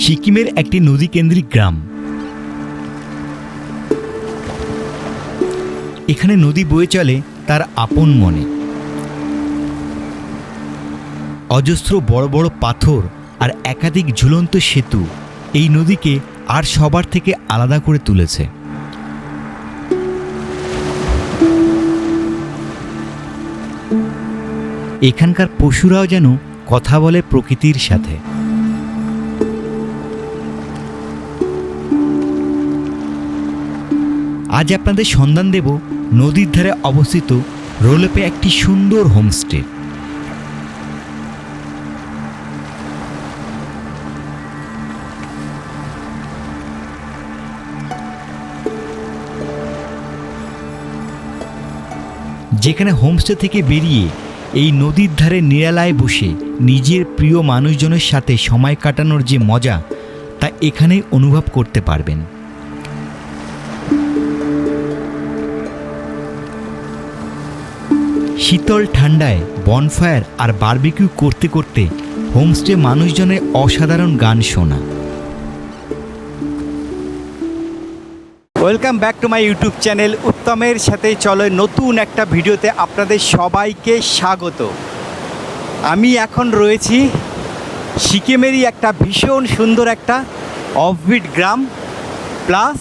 সিকিমের একটি নদীকেন্দ্রিক গ্রাম। এখানে নদী বয়ে চলে তার আপন মনে। অজস্র বড় বড় পাথর আর একাধিক ঝুলন্ত সেতু এই নদীকে আর সবার থেকে আলাদা করে তুলেছে। এখানকার পশুরাও যেন কথা বলে প্রকৃতির সাথে। আজ আপনাদের সন্ধান দেব নদীর ধারে অবস্থিত রোলেপে একটি সুন্দর হোমস্টে। যেখানে হোমস্টে থেকে বেরিয়ে এই নদীর ধারে নিরালায় বসে নিজের প্রিয় মানুষজনের সাথে সময় কাটানোর যে মজা তা এখানেই অনুভব করতে পারবেন। শীতল ঠান্ডায় বনফায়ার আর বারবিকিউ করতে করতে হোমস্টে মানুষজনের অসাধারণ গান শোনা। Welcome back to my YouTube channel উত্তমের সাথে চলো নতুন একটা ভিডিওতে আপনাদের সবাইকে স্বাগত। আমি এখন রয়েছি সিকিমেরই একটা ভীষণ সুন্দর একটা অফবিট গ্রাম প্লাস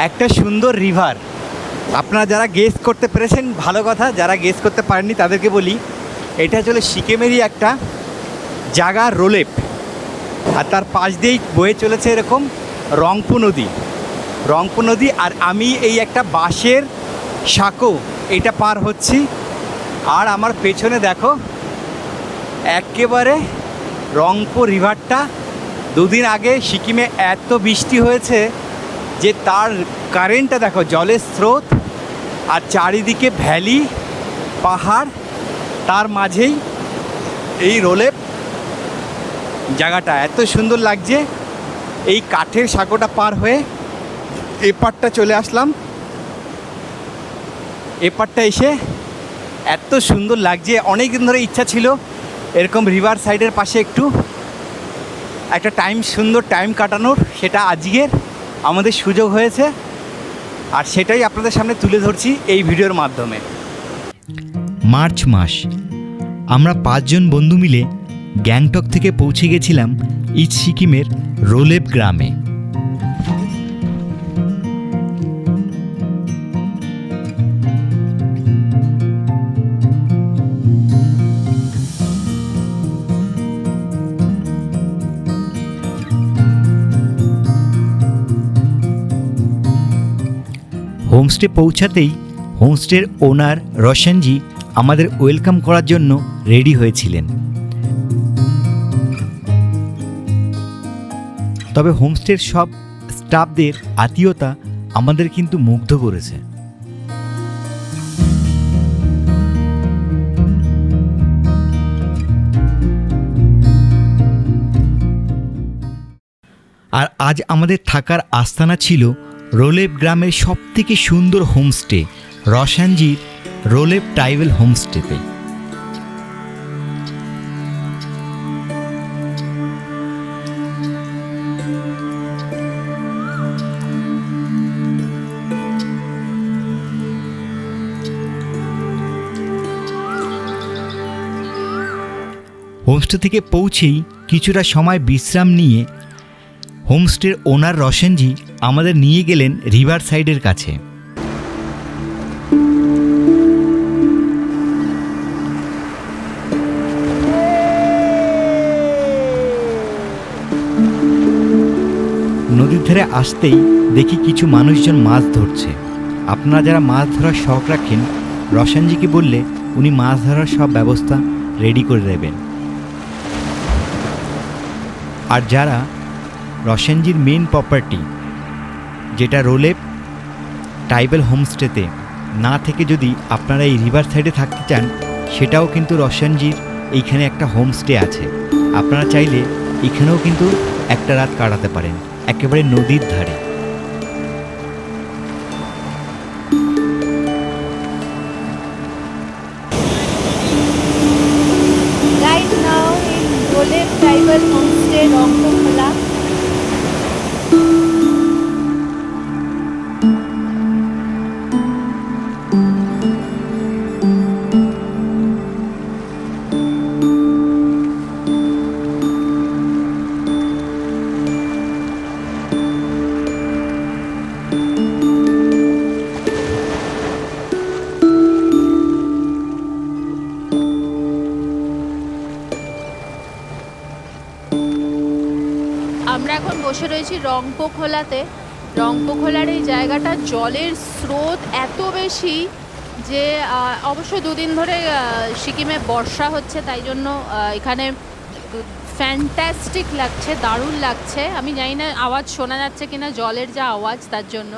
একটা সুন্দর রিভার। আপনারা যারা গেস করতে পেরেছেন ভালো কথা, যারা গেস করতে পারেননি তাদেরকে বলি এটা হলো সিকিমেরই একটা জায়গা রোলেপ, আর তার পাশ দিয়েই বয়ে চলেছে এরকম রংপু নদী। আর আমি এই একটা বাঁশের সাঁকো এটা পার হচ্ছি, আর আমার পেছনে দেখো একেবারে রংপু রিভারটা। দুদিন আগে সিকিমে এত বৃষ্টি হয়েছে যে তার কারেন্টটা দেখো, জলের স্রোত আর চারিদিকে ভ্যালি পাহাড়, তার মাঝেই এই রোলেপ জায়গাটা এত সুন্দর লাগছে। এই কাঠের সাঁকোটা পার হয়ে এপারটা চলে আসলাম। এপারটা এসে এত সুন্দর লাগছে, অনেক দিন ধরে ইচ্ছা ছিল এরকম রিভার সাইডের পাশে একটু একটা সুন্দর টাইম কাটানোর, সেটা আজকের আমাদের সুযোগ হয়েছে, আর সেটাই আপনাদের সামনে তুলে ধরছি এই ভিডিওর মাধ্যমে। মার্চ মাস আমরা 5 জন বন্ধু মিলে গ্যাংটক থেকে পৌঁছে গেছিলাম ইস্ট সিকিমের রোলেপ গ্রামে। হোমস্টে পৌঁছাতেই হোমস্টের ওনার রোশনজি আমাদের ওয়েলকাম করার জন্য রেডি হয়েছিলেন। তবে হোমস্টের সব স্টাফদের আত্মীয়তা আমাদের কিন্তু মুগ্ধ করেছে। আর আজ আমাদের থাকার আস্তানা ছিল রোলেপ গ্রামের সবথেকে সুন্দর হোমস্টে রোশনজির রোলেপ ট্রাইবেল হোমস্টেতে। হোমস্টে থেকে পৌঁছেই কিছুটা সময় বিশ্রাম নিয়ে হোমস্টের ওনার রোশনজি আমাদের নিয়ে গেলেন রিভার সাইডের কাছে। নদীর ধারে আসতেই দেখি কিছু মানুষজন মাছ ধরছে। আপনারা যারা মাছ ধরার শখ রাখেন রোশনজিকে বললে উনি মাছ ধরার সব ব্যবস্থা রেডি করে দেবেন। আর যারা রোশনজির মেন প্রপার্টি যেটা রোলেপ ট্রাইবেল হোমস্টেতে না থেকে যদি আপনারা এই রিভার সাইডে থাকতে চান, সেটাও কিন্তু রোশনজির এইখানে একটা হোমস্টে আছে। আপনারা চাইলে এখানেও কিন্তু একটা রাত কাটাতে পারেন একেবারে নদীর ধারে। Right now in Rolep Tribal Homestay, Rongpumla, বসে রয়েছি রংপোখোলাতে। রংপোখোলার এই জায়গাটা জলের স্রোত এত বেশি যে অবশ্য দুদিন ধরে সিকিমে বর্ষা হচ্ছে, তাই জন্য এখানে ফ্যান্টাস্টিক লাগছে, দারুণ লাগছে। আমি জানি না আওয়াজ শোনা যাচ্ছে কিনা, জলের যা আওয়াজ তার জন্য,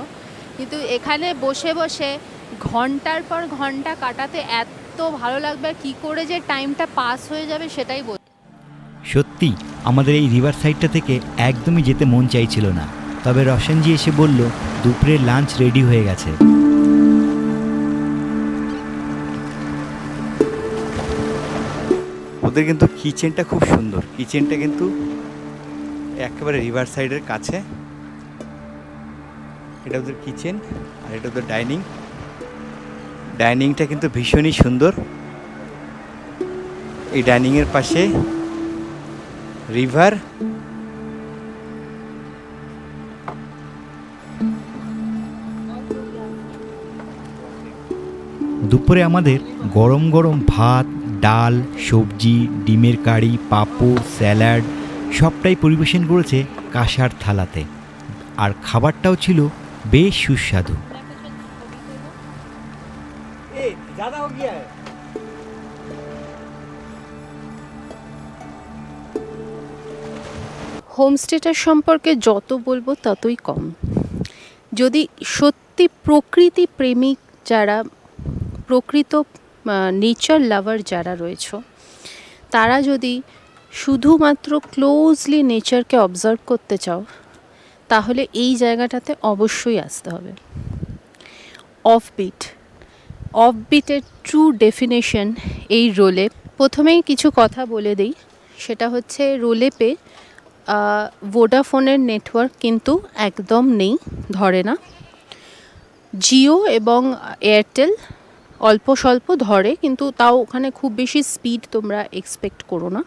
কিন্তু এখানে বসে বসে ঘন্টার পর ঘন্টা কাটাতে এত ভালো লাগবে, কী করে যে টাইমটা পাস হয়ে যাবে সেটাই বল। সত্যি আমাদের এই রিভার সাইডটা থেকে একদমই যেতে মন চাইছিল না, তবে রশনজি এসে বলল দুপুরের লাঞ্চ রেডি হয়ে গেছে। ওদের কিন্তু কিচেনটা খুব সুন্দর, কিচেনটা কিন্তু একেবারে রিভার সাইডের কাছে। এটা ওদের কিচেন আর এটা ওদের ডাইনিং। ডাইনিংটা কিন্তু ভীষণই সুন্দর। এই ডাইনিংয়ের পাশে রিভার। দুপুরে আমাদের গরম গরম ভাত, ডাল, সবজি, ডিমের কারি, পাঁপড়, স্যালাড সবটাই পরিবেশন করেছে কাঁসার থালাতে, আর খাবারটাও ছিল বেশ সুস্বাদু। হোমস্টেটার সম্পর্কে যত বলবো ততই কম। যদি সত্যি প্রকৃতি প্রেমিক যারা, প্রকৃত নেচার লাভার যারা রয়েছে, তারা যদি শুধুমাত্র ক্লোজলি নেচারকে অবজার্ভ করতে চাও, তাহলে এই জায়গাটাতে অবশ্যই আসতে হবে। অফবিটের ট্রু ডেফিনেশন এই রোলেপ। প্রথমেই কিছু কথা বলে দিই, সেটা হচ্ছে রোলেপে ভোডাফোনের নেটওয়ার্ক কিন্তু একদম নেই, ধরে না। জিও এবং এয়ারটেল অল্প স্বল্প ধরে, কিন্তু তাও ওখানে খুব বেশি স্পিড তোমরা এক্সপেক্ট করো না।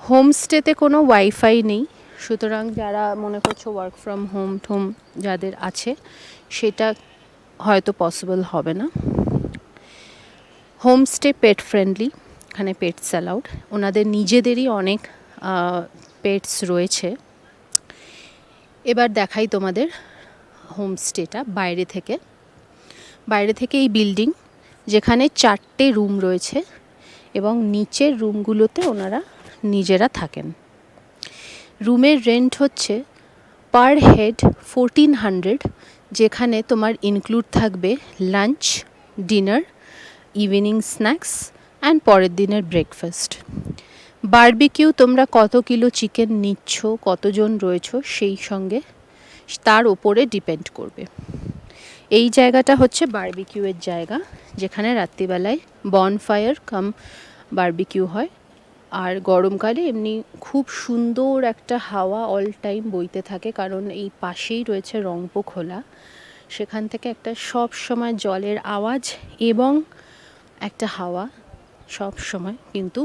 হোমস্টেতে কোনো ওয়াইফাই নেই, সুতরাং যারা মনে করছো ওয়ার্ক ফ্রম হোম যাদের আছে, সেটা হয়তো পসিবল হবে না। হোমস্টে পেট ফ্রেন্ডলি, এখানে পেটস অ্যালাউড, ওনাদের নিজেদেরই অনেক পেটস রয়েছে। এবার দেখাই তোমাদের হোমস্টেটা বাইরে থেকে এই বিল্ডিং, যেখানে 4টে রুম রয়েছে এবং নিচের রুমগুলোতে ওনারা নিজেরা থাকেন। রুমের রেন্ট হচ্ছে পার হেড 1400, যেখানে তোমার ইনক্লুড থাকবে lunch, dinner, evening snacks and পরের দিনের ব্রেকফাস্ট। বারবিকিউ তোমরা কত কিলো চিকেন নিচ্ছ, কতজন রয়েছো সেই সঙ্গে তার ওপরে ডিপেন্ড করবে। এই জায়গাটা হচ্ছে বারবিকিউয়ের জায়গা, যেখানে রাত্রিবেলায় বনফায়ার কাম বারবিকিউ হয়। আর গরমকালে এমনি খুব সুন্দর একটা হাওয়া অল টাইম বইতে থাকে, কারণ এই পাশেই রয়েছে রংপোখোলা। সেখান থেকে একটা সব সময় জলের আওয়াজ এবং একটা হাওয়া সব সময় কিন্তু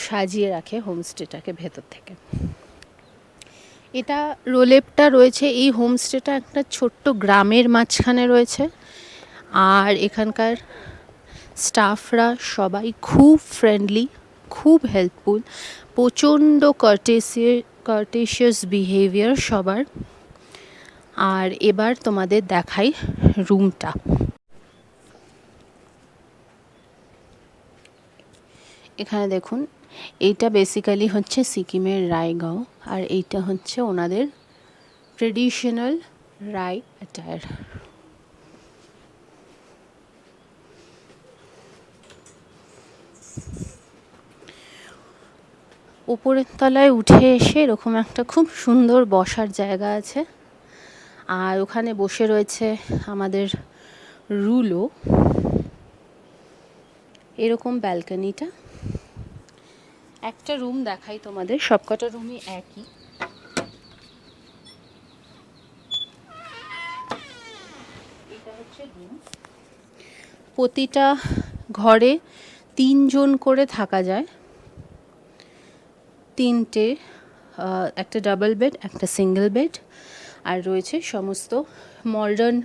সাজিয়ে রাখে হোমস্টেটাকে ভেতর থেকে। এটা রোলেপটা রয়েছে, এই হোমস্টেটা একটা ছোট্ট গ্রামের মাঝখানে রয়েছে। আর এখানকার স্টাফরা সবাই খুব ফ্রেন্ডলি, খুব হেল্পফুল, প্রচণ্ড কার্টেশিয়াস বিহেভিয়ার সবার। আর এবার তোমাদের দেখাই রুমটা। এখানে দেখুন, এইটা বেসিক্যালি হচ্ছে সিকিমের রায়গাঁও, আর এইটা হচ্ছে ওনাদের ট্রেডিশনাল রায় অ্যাটায়ার। উপরের তলায় উঠে এসে এরকম একটা খুব সুন্দর বসার জায়গা আছে, আর ওখানে বসে রয়েছে আমাদের রুলো। এরকম ব্যালকনিটা। একটা রুম দেখাই তোমাদের, সবকটা রুমই একই। এটা হচ্ছে রুম। প্রতিটা ঘরে 3 জন করে থাকা যায়, 3টে, একটা ডাবল বেড, একটা সিঙ্গেল বেড, আর রয়েছে সমস্ত মডার্ন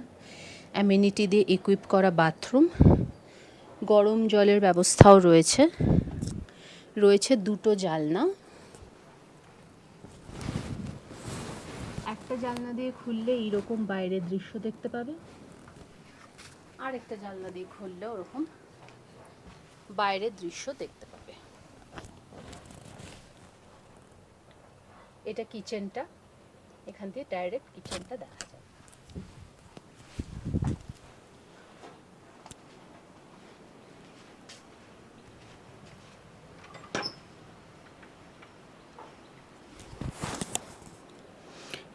অ্যামিনিটি দিয়ে ইকুইপ করা বাথরুম। গরম জলের ব্যবস্থাও রয়েছে, 2টো জানলা। একটা জানলা দিয়ে খুললে এইরকম বাইরের দৃশ্য দেখতে পাবে, আর একটা জানলা দিয়ে খুললে ওরকম বাইরের দৃশ্য দেখতে পাবে। এটা কিচেনটা, এখান থেকে ডাইরেক্ট কিচেনটা দেখা যায়।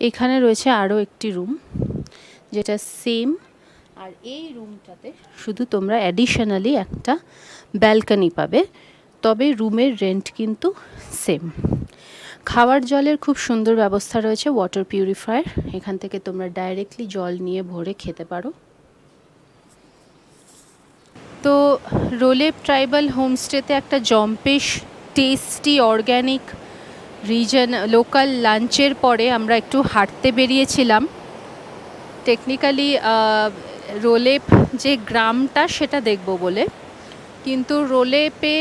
এখানে রয়েছে আরও একটি রুম যেটা সেম, আর এই রুমটাতে শুধু তোমরা অ্যাডিশনালি একটা ব্যালকনি পাবে, তবে রুমের রেন্ট কিন্তু সেম। খাওয়ার জলের খুব সুন্দর ব্যবস্থা রয়েছে, ওয়াটার পিউরিফায়ার, এখান থেকে তোমরা ডাইরেক্টলি জল নিয়ে ভরে খেতে পারো। তো রোলেপ ট্রাইবাল হোমস্টেতে একটা জম্পেশ টেস্টি অর্গ্যানিক রিজন লোকাল লাঞ্চের পরে আমরা একটু হাঁটতে বেরিয়েছিলাম। টেকনিক্যালি রোলেপ যে গ্রামটা সেটা দেখব বলে, কিন্তু রোলেপে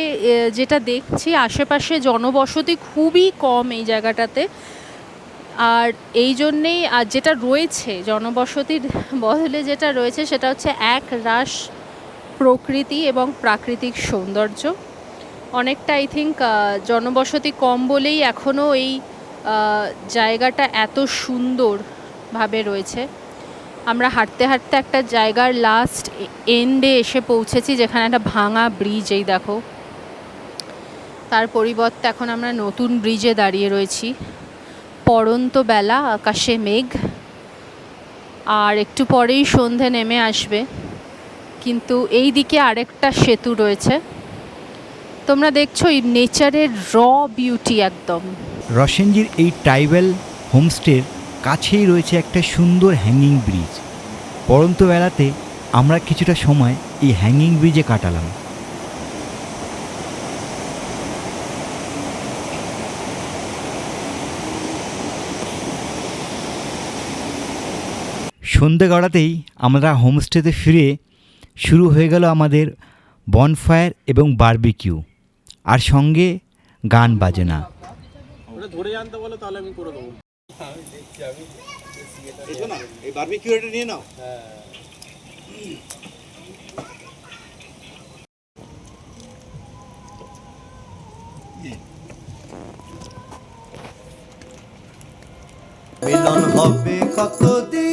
যেটা দেখছি আশেপাশে জনবসতি খুবই কম এই জায়গাটাতে, আর এই জন্যেই যেটা রয়েছে জনবসতির বদলে যেটা রয়েছে সেটা হচ্ছে এক রাশ প্রকৃতি এবং প্রাকৃতিক সৌন্দর্য। অনেকটা আই থিঙ্ক জনবসতি কম বলেই এখনও এই জায়গাটা এত সুন্দরভাবে রয়েছে। আমরা হাঁটতে হাঁটতে একটা জায়গার লাস্ট এন্ডে এসে পৌঁছেছি যেখানে একটা ভাঙা ব্রিজ, এই দেখো। তার পরিবর্তে এখন আমরা নতুন ব্রিজে দাঁড়িয়ে রয়েছি। পড়ন্ত বেলা, আকাশে মেঘ, আর একটু পরেই সন্ধে নেমে আসবে। কিন্তু এই দিকে আরেকটা সেতু রয়েছে, তোমরা দেখছো এই নেচারের র বিউটি একদম। রসেনজির এই ট্রাইবাল হোমস্টের কাছেই রয়েছে একটা সুন্দর হ্যাঙ্গিং ব্রিজ। পড়ন্ত বেলাতে আমরা কিছুটা সময় এই হ্যাঙ্গিং ব্রিজে কাটালাম। সন্ধে গড়াতেই আমরা হোমস্টেতে ফিরে শুরু হয়ে গেল আমাদের বনফায়ার এবং বারবিকিউ, আর সঙ্গে গান বাজনা। ধরে জানতে বলো তাহলে আমি করে দেবো। এই বারবিকিউ এটা নিয়ে নাও। মিলন হবে কতদিন